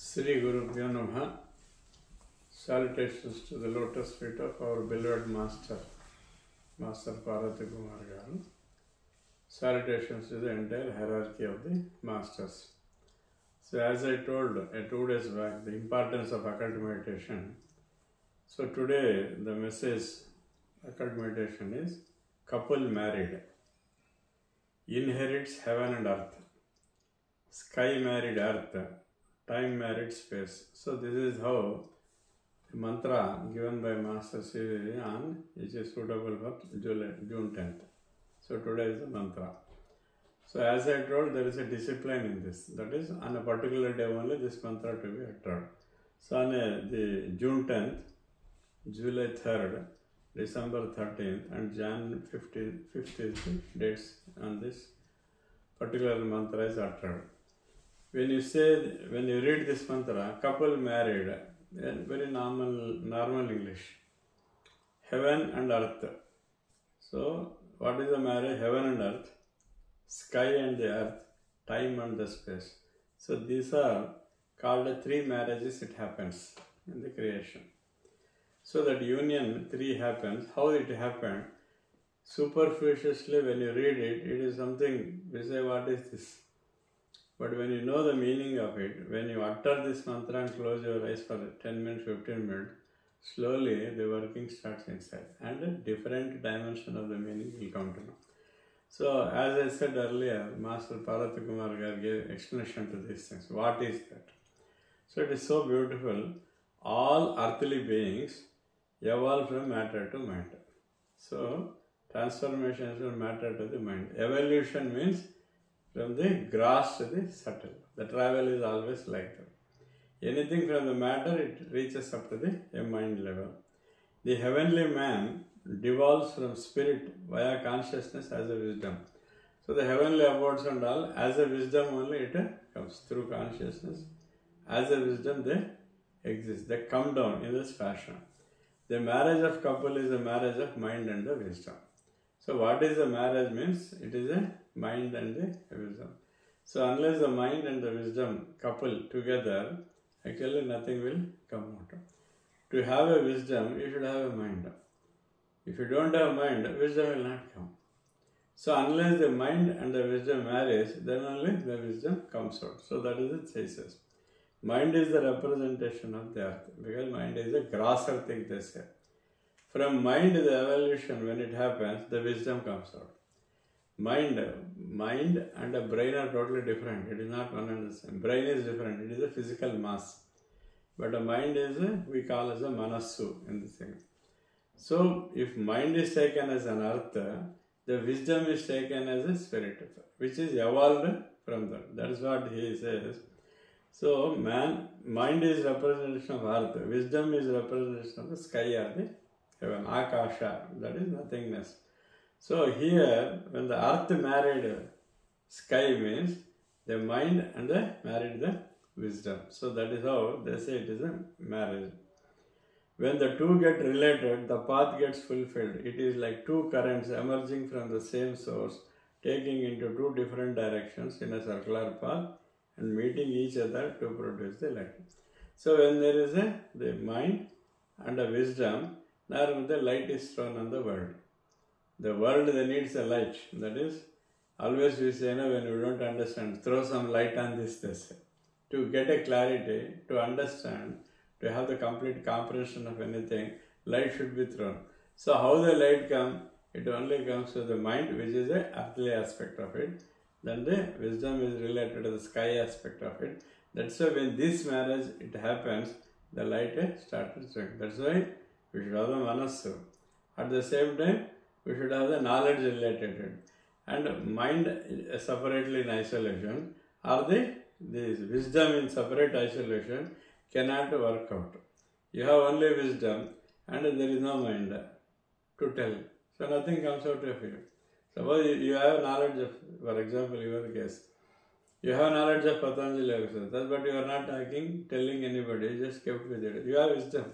Sri Gurubhyo Namaha. Salutations to the lotus feet of our beloved Master, Master Parvati Kumar Garu. Salutations to the entire hierarchy of the Masters. So as I told 2 days back, the importance of occult meditation. So today the message occult meditation is couple married, inherits heaven and earth, sky married earth, time married space. So this is how the mantra given by Master Sri on which is suitable for June 10th. So today is the mantra. So as I told, there is a discipline in this. That is, on a particular day only this mantra to be uttered. So on the June 10th, July 3rd, December 13th and Jan 5th is the dates on this particular mantra is uttered. When you read this mantra, couple married, very normal English, heaven and earth. So what is the marriage? Heaven and earth, sky and the earth, time and the space. So these are called 3 marriages. It happens in the creation. So that union 3 happens. How it happened? Superficially when you read it, it is something, we say, what is this? But when you know the meaning of it, when you utter this mantra and close your eyes for 10 minutes, 15 minutes, slowly the working starts inside and a different dimension of the meaning will come to know. So as I said earlier, Master Parvati Kumar gave explanation to these things. What is that? So it is so beautiful. All earthly beings evolve from matter to mind. So transformation is from matter to the mind. Evolution means from the gross to the subtle. The travel is always like that. Anything from the matter, it reaches up to the mind level. The heavenly man devolves from spirit via consciousness as a wisdom. So the heavenly abodes and all, as a wisdom only it comes through consciousness. As a wisdom they exist. They come down in this fashion. The marriage of couple is a marriage of mind and the wisdom. So what is the marriage means? It is a mind and the wisdom. So unless the mind and the wisdom couple together, actually nothing will come out. To have a wisdom, you should have a mind. If you don't have mind, wisdom will not come. So unless the mind and the wisdom marries, then only the wisdom comes out. So that is the thesis. Mind is the representation of the earth, because mind is a grosser thing, they say. From mind, the evolution, when it happens, the wisdom comes out. Mind and a brain are totally different. It is not one and the same. Brain is different. It is a physical mass. But a mind is we call as a manassu in this thing. So if mind is taken as an earth, the wisdom is taken as a spirit, which is evolved from that. That is what he says. So mind is representation of earth. Wisdom is representation of the sky or the heaven, akasha, that is nothingness. So here, when the earth married sky means the mind and the married the wisdom. So that is how they say it is a marriage. When the two get related, the path gets fulfilled. It is like 2 currents emerging from the same source, taking into 2 different directions in a circular path and meeting each other to produce the light. So when there is the mind and a wisdom, now the light is thrown on the world. The world needs a light. That is, always we say, when you don't understand, throw some light on this. To get a clarity, to understand, to have the complete comprehension of anything, light should be thrown. So how the light comes? It only comes to the mind, which is the earthly aspect of it. Then the wisdom is related to the sky aspect of it. That's why when this marriage, it happens, the light started showing. That's why we should have the manassu. At the same time, we should have the knowledge related. And mind separately in isolation, or the wisdom in separate isolation cannot work out. You have only wisdom and there is no mind to tell. So nothing comes out of you. Suppose you have knowledge of, for example, your case, you have knowledge of Patanjali exercise, but you are not telling anybody, you just kept with it. You have wisdom,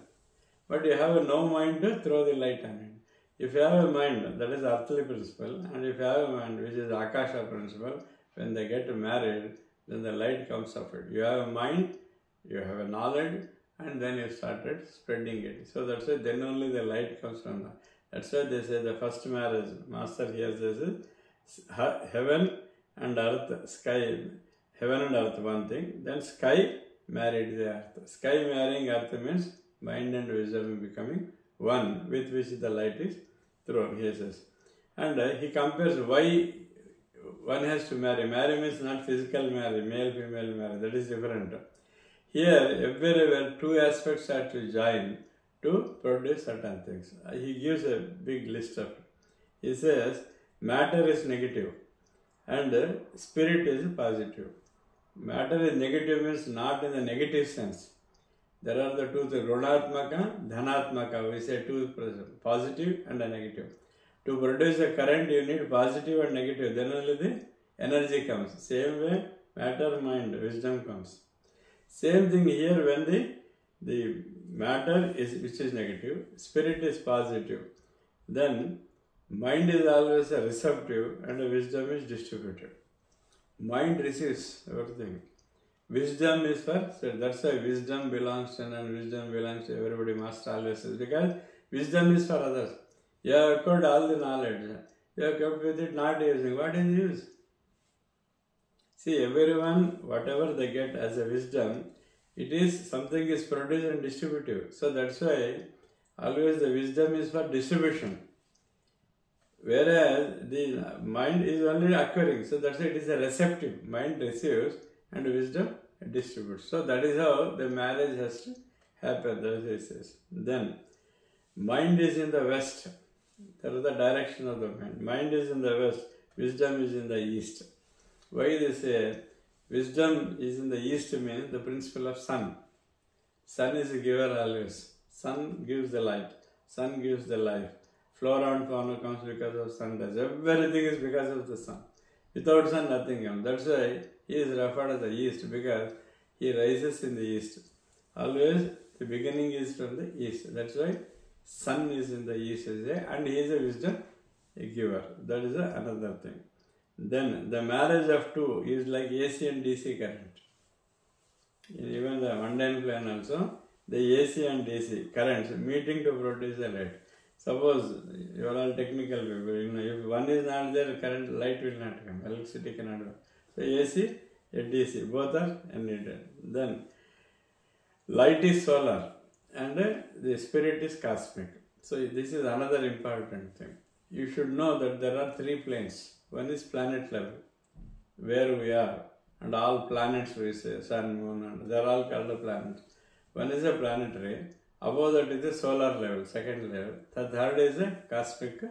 but you have no mind to throw the light on it. If you have a mind, that is earthly principle, and if you have a mind, which is Akasha principle, when they get married, then the light comes of it. You have a mind You have a knowledge and then you started spreading it. So that's why then only the light comes from that. That's why they say the first marriage, Master here says heaven and earth, sky, heaven and earth one thing, then sky married the earth. Sky marrying earth means mind and wisdom becoming one, with which the light is thrown, he says. And he compares why one has to marry. Marry means not physical marriage, male, female marriage, that is different. Here, everywhere, two aspects are to join to produce certain things. He gives a big list of it. He says, matter is negative and spirit is positive. Matter is negative means not in the negative sense. There are the two things, Runatmaka, Dhanatmaka, we say two, positive and a negative. To produce a current, you need positive and negative, then only the energy comes. Same way, matter, mind, wisdom comes. Same thing here when the matter is, which is negative, spirit is positive, then mind is always a receptive and wisdom is distributed. Mind receives everything. Wisdom is for, so that's why wisdom belongs to and wisdom belongs to everybody, Master always says, because wisdom is for others. You have acquired all the knowledge, you have kept with it not using. What is use? See, everyone, whatever they get as a wisdom, it is something is produced and distributive. So that's why always the wisdom is for distribution. Whereas the mind is only acquiring. So that's why it is a receptive. Mind receives and wisdom distributes. So that is how the marriage has to happen. That's what it says. Then, mind is in the west. That is the direction of the mind. Mind is in the west. Wisdom is in the east. Why they say wisdom is in the east means the principle of sun. Sun is a giver always. Sun gives the light. Sun gives the life. Flora and fauna comes because of sun does. Everything is because of the sun. Without sun, nothing comes. That's why he is referred as the east, because he rises in the east. Always the beginning is from the east. That's why sun is in the east, and he is a wisdom giver. That is another thing. Then the marriage of two is like AC and DC current. Even the mundane plane also, the AC and DC currents meeting to produce a light. Suppose you are all technical people, if one is not there, current light will not come, electricity cannot come. So AC and DC, both are needed. Then light is solar and the spirit is cosmic. So this is another important thing. You should know that there are three planes. One is planet level, where we are, and all planets we say, sun, moon, and they are all called planets. One is a planetary. Above that is the solar level, second level. The third is a cosmic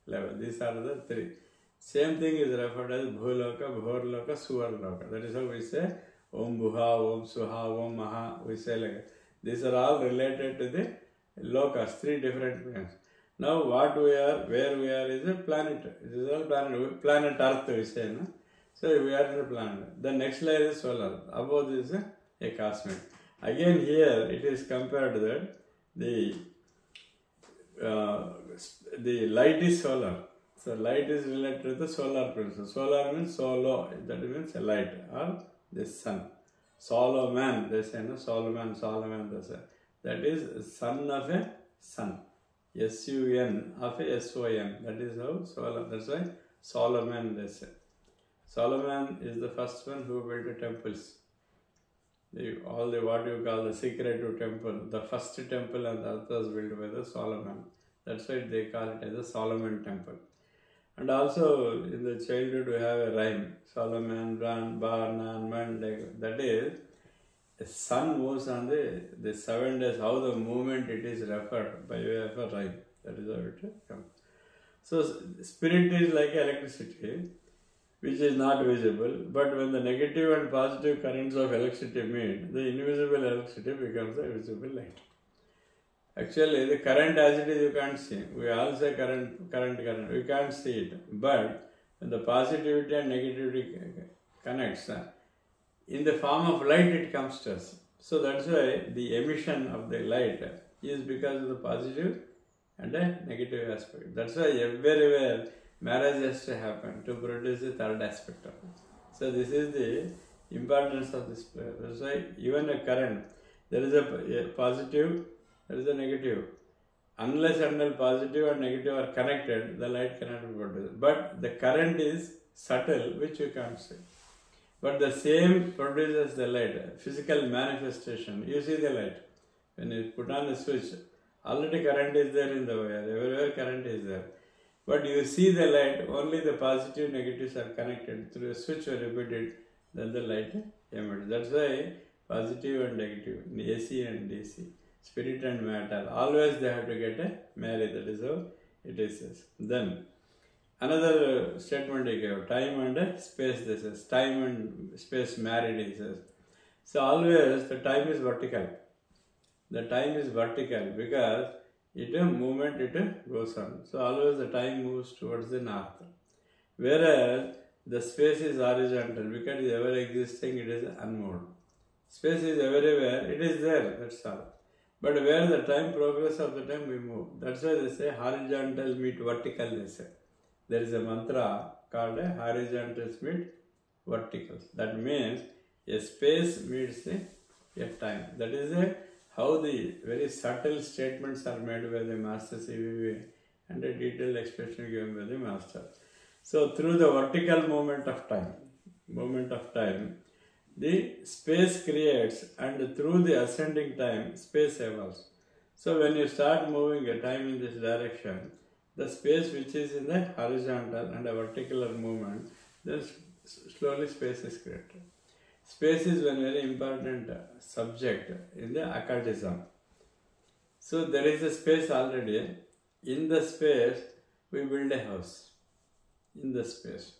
level. These are the three. Same thing is referred as Bhuloka, Bhorloka, Suvarloka. That is how we say Om Bhuha, Om Suha, Om Maha. We say like that. These are all related to the lokas, three different planes. Now what we are, where we are is a planet. It is all planet. Planet Earth we say. No? So we are in the planet. The next layer is solar. Above this is a cosmic. Again here it is compared that the light is solar. So light is related to the solar principle. Solar means solo, that means a light, or the sun. Solomon, they say, no? Solomon, they say. That is son of a sun. S-U-N of a S-O-N. That is how solar, that's why Solomon, they say. Solomon is the first one who built the temples. All the what you call the secretive temple, the first temple on the earth was built by the Solomon. That's why they call it as a Solomon temple. And also in the childhood we have a rhyme, Solomon, Barnan, Mandek. That is, the sun moves on the 7 days, how the movement it is referred by way of a rhyme. That is how it comes. So spirit is like electricity, which is not visible, but when the negative and positive currents of electricity meet, the invisible electricity becomes a visible light. Actually, the current as it is you can't see. We all say current, we can't see it. But when the positivity and negativity connects, in the form of light it comes to us. So that's why the emission of the light is because of the positive and a negative aspect. That's why everywhere marriage has to happen to produce the third aspect of it. So this is the importance of this prayer. That's why even a current, there is a positive, there is a negative. Unless until positive and negative are connected, the light cannot be produced. But the current is subtle, which you can't see. But the same produces the light, physical manifestation. You see the light. When you put on the switch, already current is there in the wire, everywhere current is there. But you see the light, only the positive negatives are connected through a switch or repeated, then the light emits. That's why positive and negative, AC and DC, spirit and matter, always they have to get married. That is how it is. Then another statement he gave, time and space, this is time and space married, he says. So always the time is vertical. The time is vertical because movement goes on. So always the time moves towards the north. Whereas the space is horizontal because it is ever existing, it is unmoved. Space is everywhere, it is there, that's all. But where the time progress of the time we move. That's why they say horizontal meet vertical, they say. There is a mantra called a horizontal meet verticals. That means a space meets a time. That is how the very subtle statements are made by the Master CVV and a detailed explanation given by the Master. So through the vertical movement of time, the space creates, and through the ascending time, space evolves. So when you start moving a time in this direction, the space which is in the horizontal and a vertical movement, then slowly space is created. Space is one very important subject in the occultism. So there is a space already. In the space, we build a house. In the space.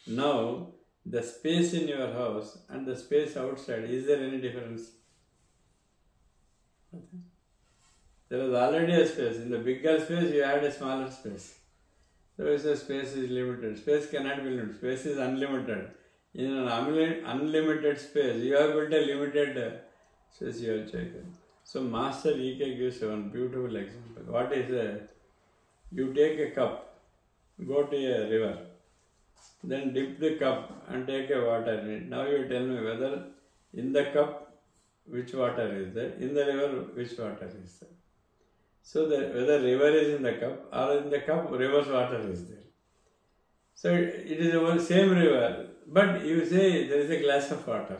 Now, the space in your house and the space outside, is there any difference? Okay. There is already a space. In the bigger space, you add a smaller space. So it's a space is limited. Space cannot be limited. Space is unlimited. In an unlimited space, you have built a limited space you have taken. So Master E.K. gives one beautiful example. What is a, you take a cup, go to a river, then dip the cup and take a water in it. Now you tell me whether in the cup which water is there, in the river which water is there. So whether river is in the cup or in the cup river's water is there. So it is the same river, but you say there is a glass of water,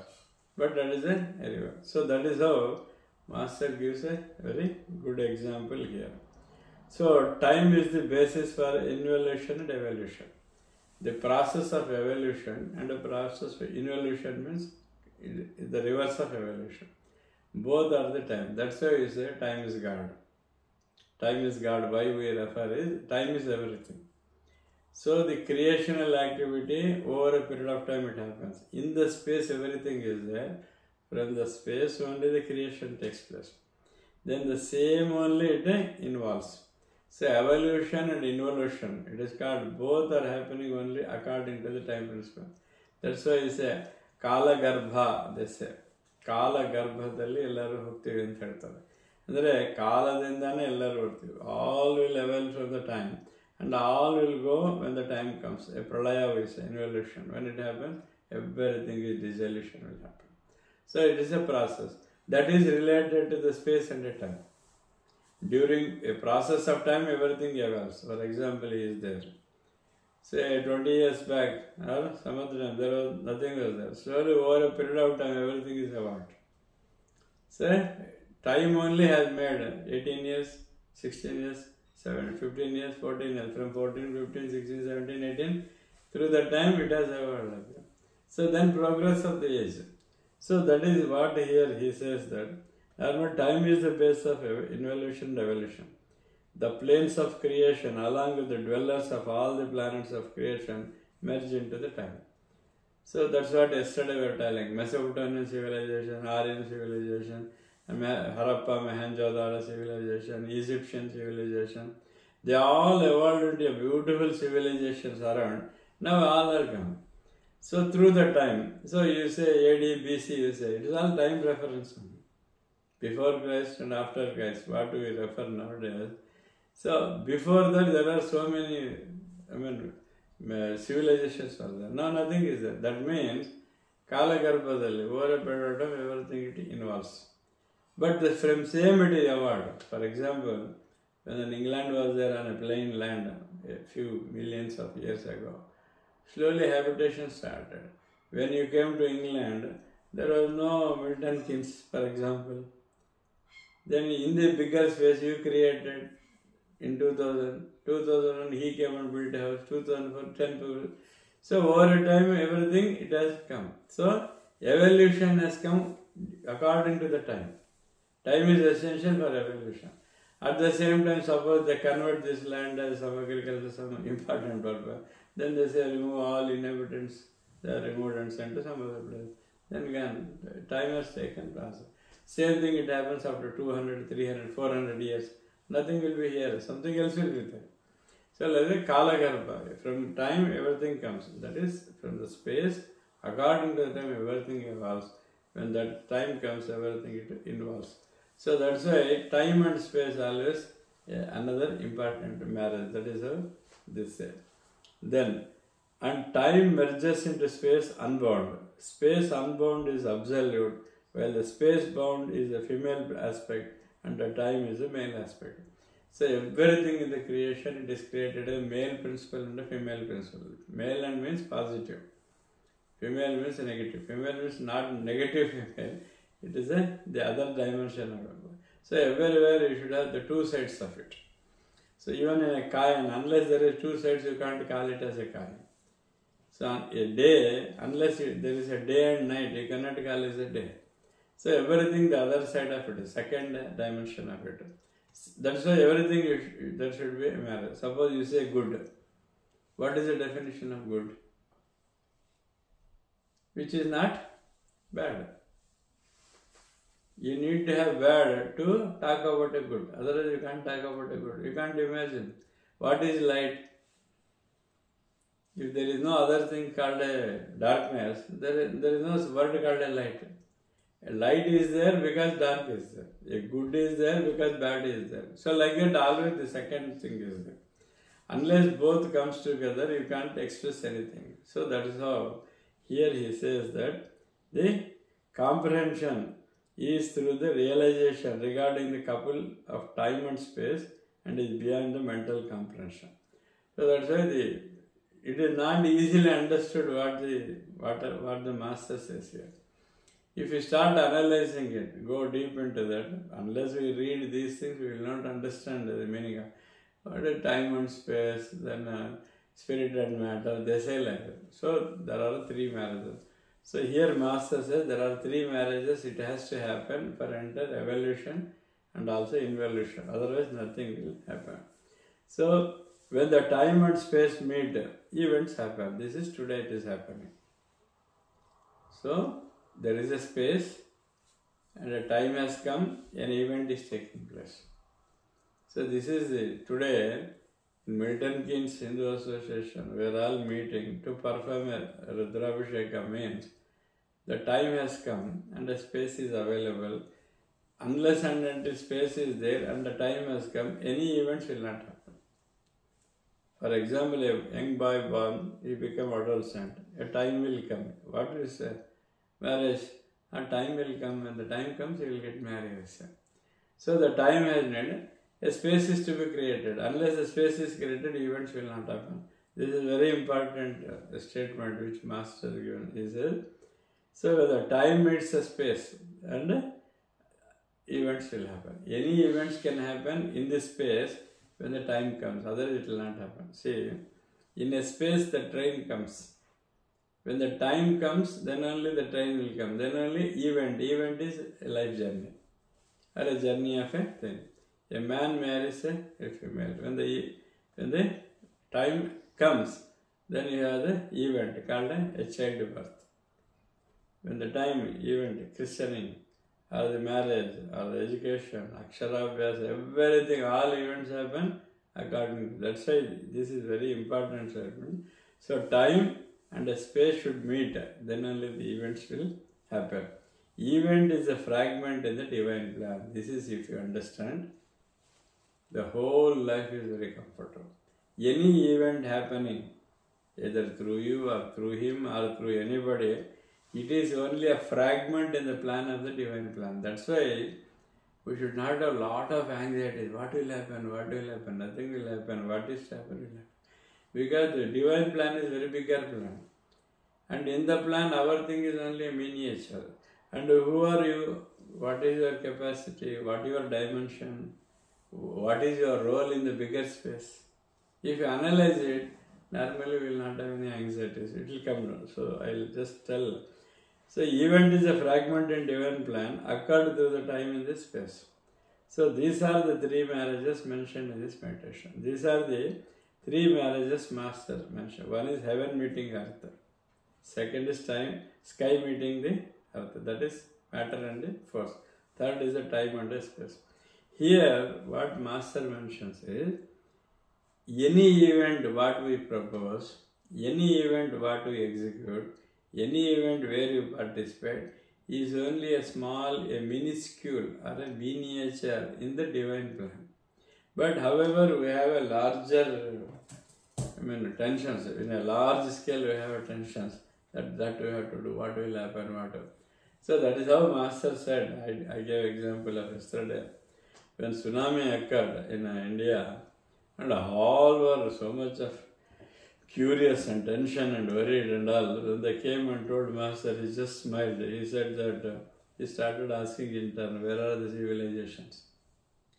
but that is a river. So that is how Master gives a very good example here. So time is the basis for involution and evolution. The process of evolution and the process of involution means the reverse of evolution. Both are the time. That's why we say time is God. Time is God. Why we refer is time is everything. So the creational activity over a period of time it happens. In the space everything is there. From the space only the creation takes place. Then the same only it involves. So evolution and involution, it is called, both are happening only according to the time principle. That's why you say Kala Garbha, they say. Kala Garbhadalli ellaru hogtivi anta ಹೇಳ್ತಾರೆ. ಅಂದರೆ ಕಾಲದಿಂದಾನೇ ಎಲ್ಲರೂ ಹೋಗ್ತೀವಿ. All will evolve from the time and all will go when the time comes. A pralaya is involution. When it happens, everything is dissolution will happen. So it is a process that is related to the space and the time. During a process of time, everything evolves. For example, is there. Say 20 years back, or some other time, there was nothing was there. Slowly over a period of time, everything is evolved. Say, time only has made 18 years, 16 years, 15 years, 14 years. From 14, 15, 16, 17, 18, through that time it has evolved. So then progress of the age. So that is what here he says that time is the base of involution and evolution. The planes of creation along with the dwellers of all the planets of creation merge into the time. So that's what yesterday we were telling. Mesopotamian civilization, Aryan civilization, Harappa, Mohenjo-daro civilization, Egyptian civilization. They all evolved into a beautiful civilizations around. Now all are gone. So through the time, so you say AD, BC, you say, it is all time reference. Before Christ and after Christ, what do we refer nowadays? So before that there are so many, civilizations are there. Now nothing is there. That means Kalagarbhadalli, over a period of time, everything it involves. But from same it is evolved. For example, when England was there on a plain land a few millions of years ago, slowly habitation started. When you came to England, there was no Milton Keynes, for example. Then in the bigger space you created in 2000 he came and built a house, 2004, 10 people. So over time everything it has come. So evolution has come according to the time. Time is essential for evolution. At the same time, suppose they convert this land as some agriculture, some important purpose, then they say remove all inhabitants, they are removed and sent to some other place. Then again, time has taken process. Same thing it happens after 200, 300, 400 years. Nothing will be here, something else will be there. So like the Kalagarbha, from time everything comes. That is from the space, according to the time everything evolves. When that time comes, everything it involves. So that's why time and space always another important marriage. That is how this says. Then, and time merges into space unbound. Space unbound is absolute, while the space bound is a female aspect and the time is a male aspect. So everything in the creation, it is created a male principle and a female principle. Male and means positive. Female means negative. Female means not negative female. It is the other dimension of it. So everywhere you should have the two sides of it. So even in a coin, unless there is two sides, you can't call it as a coin. So on a day, unless there is a day and night, you cannot call it as a day. So everything the other side of it, second dimension of it. That's why everything that should be a marriage. Suppose you say good. What is the definition of good? Which is not bad. You need to have bad to talk about a good. Otherwise you can't talk about a good. You can't imagine. What is light? If there is no other thing called a darkness, there is no word called a light. A light is there because dark is there. A good is there because bad is there. So like that always the second thing is there. Unless both comes together, you can't express anything. So that is how here he says that the comprehension is through the realization regarding the couple of time and space and is beyond the mental comprehension. So that's why it is not easily understood what the master says here. If you start analyzing it, go deep into that, unless we read these things, we will not understand the meaning of what is time and space, then spirit and matter, they say like that. So there are three marriages. So here Master says there are three marriages, it has to happen for entire evolution and also involution. Otherwise nothing will happen. So when the time and space meet, events happen. This is today it is happening. So there is a space and a time has come, an event is taking place. So this is today in Milton Keynes Hindu Association, we are all meeting to perform a Rudrabhisheka means the time has come and the space is available. Unless and until space is there and the time has come, any events will not happen. For example, a young boy born, he become adolescent. A time will come. What is marriage? A time will come. When the time comes, he will get married. So the time has needed. A space is to be created. Unless the space is created, events will not happen. This is a very important statement which Master has given. He says, so the time meets the space and events will happen. Any events can happen in this space when the time comes. Otherwise it will not happen. See, in a space the train comes. When the time comes, then only the train will come. Then only event. Event is a life journey or a journey of a thing. A man marries a female. When the time comes, then you have the event called a childbirth. When the time, event, christening, or the marriage, or the education, aksharabhyas, everything, all events happen according to that. That's why this is very important statement. So time and a space should meet, then only the events will happen. Event is a fragment in the divine plan. This is if you understand. The whole life is very comfortable. Any event happening, either through you or through him or through anybody, It is only a fragment in the plan of the divine plan. That's why we should not have a lot of anxiety. What will happen? What will happen? Nothing will happen. What is to happen will happen. Because the divine plan is a very bigger plan. And in the plan, our thing is only a miniature. And who are you? What is your capacity? What is your dimension? What is your role in the bigger space? If you analyze it, normally we will not have any anxieties. It will come down. So I will just tell. So event is a fragment in divine plan occurred through the time in this space. So these are the three marriages mentioned in this meditation. These are the three marriages master mentioned. One is heaven meeting earth. Second is time, sky meeting the earth. That is matter and the force. Third is the time and the space. Here, what master mentions is, any event what we propose, any event what we execute, any event where you participate is only a small, a minuscule or a miniature in the divine plan. But however, we have a larger, tensions. In a large scale, we have tensions that we have to do, what will happen, whatever. So that is how Master said. I gave example of yesterday. When tsunami occurred in India, and all were so much of curious and tension and worried and all. When they came and told Master, he just smiled. He said that he started asking in turn, where are the civilizations?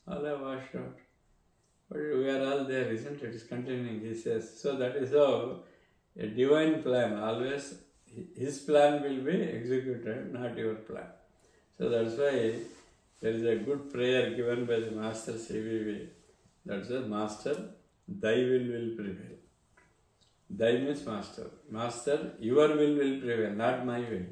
All have washed out. But we are all there, isn't it? It's continuing, he says. So that is how a divine plan, always his plan will be executed, not your plan. So that's why there is a good prayer given by the Master CVV. That's why Master, thy will prevail. Thy means Master. Master, your will prevail, not my will.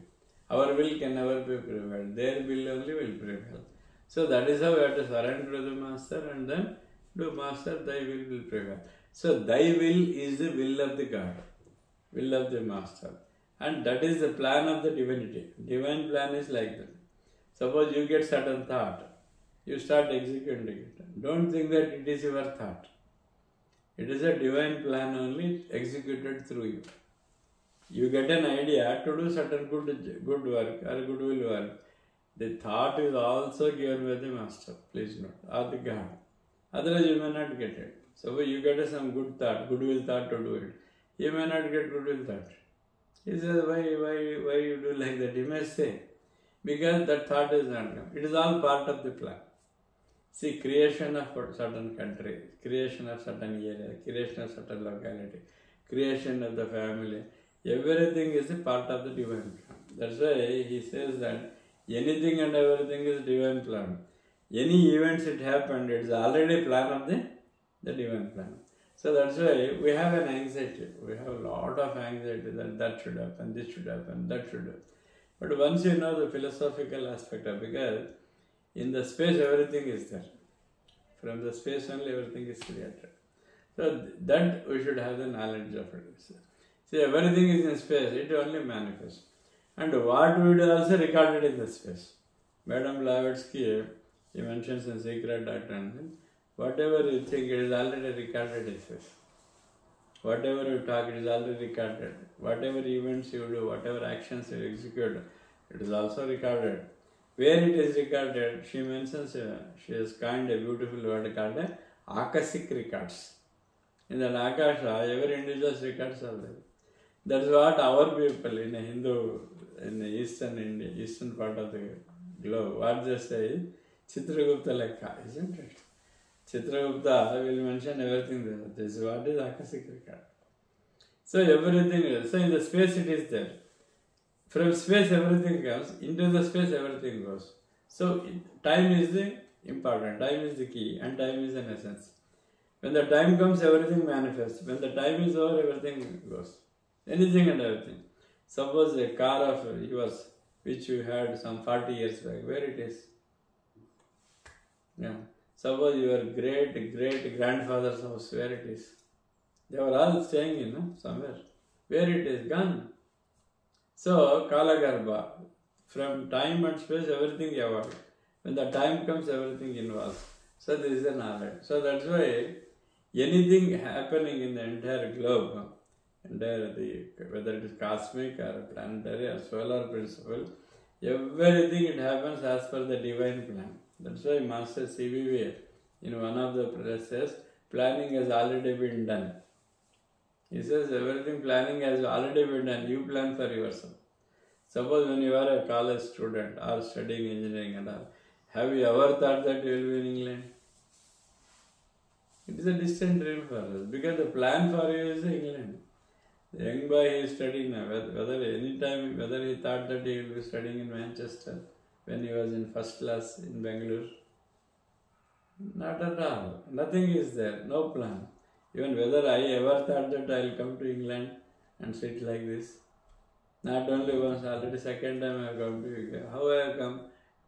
Our will can never be prevailed. Their will only will prevail. So that is how we have to surrender to the Master and then do Master, thy will prevail. So thy will is the will of the God, will of the Master. And that is the plan of the divinity. Divine plan is like that. Suppose you get certain thought, you start executing it. Don't think that it is your thought. It is a divine plan only executed through you. You get an idea to do certain good work or goodwill work. The thought is also given by the Master, please note, or the God. Otherwise you may not get it. Suppose you get some good thought, goodwill thought to do it. You may not get goodwill thought. He says, why you do like that? He may say, because that thought is not come. It is all part of the plan. See, creation of a certain country, creation of certain area, creation of certain locality, creation of the family, everything is a part of the divine plan. That's why he says that anything and everything is divine plan. Any events it happened, it's already plan of the divine plan. So that's why we have an anxiety. We have a lot of anxiety that should happen, this should happen, that should happen. But once you know the philosophical aspect of it, because in the space everything is there. From the space only everything is created. So that we should have the knowledge of it. See, everything is in space, it only manifests. And what we do also recorded in the space. Madame Blavatsky, he mentions in Secret Doctrine, whatever you think, it is already recorded, he says. Whatever you talk, it is already recorded. Whatever events you do, whatever actions you execute, it is also recorded. Where it is recorded, she mentions, she has coined a beautiful word called Akashic records. In that Akasha, every individual's records are there. That's what our people in a Hindu, in the eastern India, eastern part of the globe, what they say, Chitragupta Lekha, isn't it? Chitragupta will mention everything there. This is what is Akashic record. So everything is, so in the space it is there. From space everything comes, into the space everything goes. So time is the important, time is the key, and time is an essence. When the time comes, everything manifests. When the time is over, everything goes. Anything and everything. Suppose a car of yours, which you had some 40 years back, where it is? Yeah. Suppose your great-grandfather's house, where it is? They were all staying somewhere. Where it is? Gone. So, Kalagarbha, from time and space, everything evolved. When the time comes, everything involves. So, this is the knowledge. So, that's why anything happening in the entire globe, entire whether it is cosmic or planetary or solar principle, everything it happens as per the divine plan. That's why Master CVV in one of the prayers says, planning has already been done. He says everything planning has already been done, you plan for yourself. Suppose when you are a college student or studying engineering and all, have you ever thought that you will be in England? It is a distant dream for us because the plan for you is England. The young boy he is studying now, whether he thought that he will be studying in Manchester when he was in first class in Bangalore. Not at all. Nothing is there, no plan. Even whether I ever thought that I will come to England and sit like this. Not only once, already second time I have come to UK. How I have come?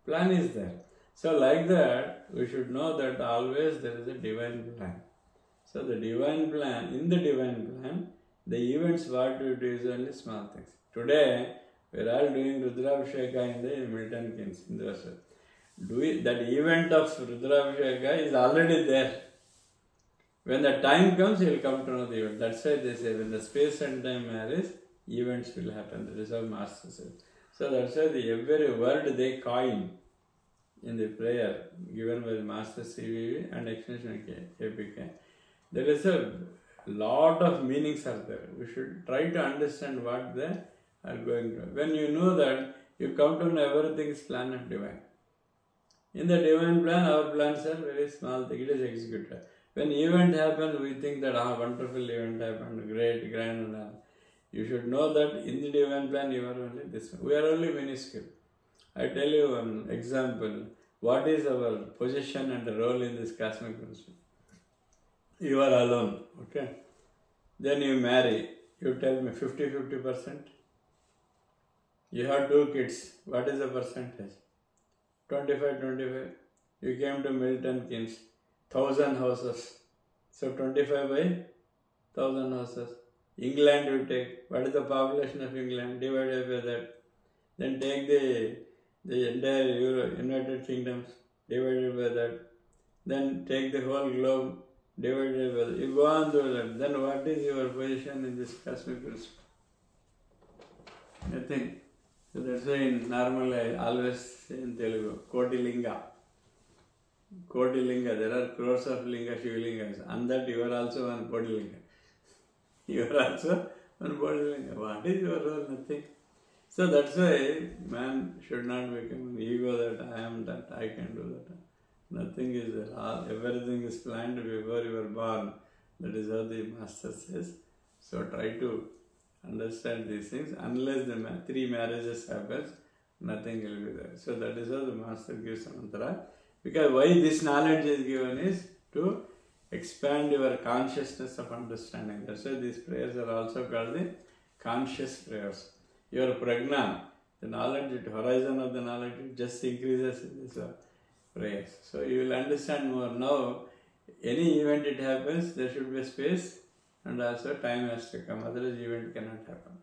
Plan is there. So like that, we should know that always there is a divine plan. So the divine plan, in the divine plan, the events what we do is only small things. Today, we are all doing Rudrabhisheka in the Milton Keynes, in the West. That event of Rudrabhisheka is already there. When the time comes, he will come to know the event. That's why they say when the space and time marries, events will happen. That is how Master says. So that's why every word they coin in the prayer given by the Master CVV and extension KPK, there is a lot of meanings are there. We should try to understand what they are going to. When you know that, you come to know everything is plan of divine. In the divine plan, our plans are very small thing. It is executed. When event happens, we think that wonderful event happened, great, grand and all. You should know that in the divine plan, you are only this one. We are only minuscule. I tell you one example. What is our position and role in this cosmic principle? You are alone, okay? Then you marry. You tell me 50-50%. You have 2 kids. What is the percentage? 25-25. You came to Milton Keynes. 1,000 houses. So 25 by 1,000 houses. England you take. What is the population of England? Divided by that. Then take the entire United Kingdoms. Divided by that. Then take the whole globe. Divided by that. You go on through that. Then what is your position in this cosmic principle? Nothing. So that's why in normal I always say in Telugu, Kotilinga. Kotilinga, there are crores of linga, Shivalingas, and that you are also one Kotilinga. You are also one Kotilinga. What is your role? Nothing. So that's why man should not become an ego that I am that, I can do that. Nothing is there. Everything is planned before you were born. That is how the Master says. So try to understand these things. Unless the 3 marriages happens, nothing will be there. So that is how the Master gives a mantra. Because why this knowledge is given is to expand your consciousness of understanding. That's why these prayers are also called the conscious prayers. Your prajna, the knowledge, the horizon of the knowledge just increases in this prayers. So you will understand more. Now, any event it happens, there should be a space and also time has to come. Otherwise, event cannot happen.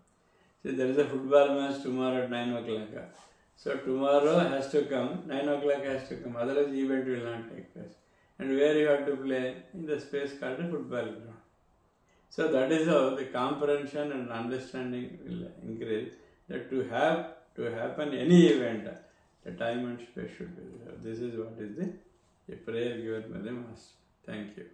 See, there is a football match tomorrow at 9 o'clock. So tomorrow has to come, 9 o'clock has to come, otherwise event will not take place. And where you have to play? In the space called a football ground. So that is how the comprehension and understanding will increase. That to happen any event, the time and space should be there. This is what is the prayer given by the Master. Thank you.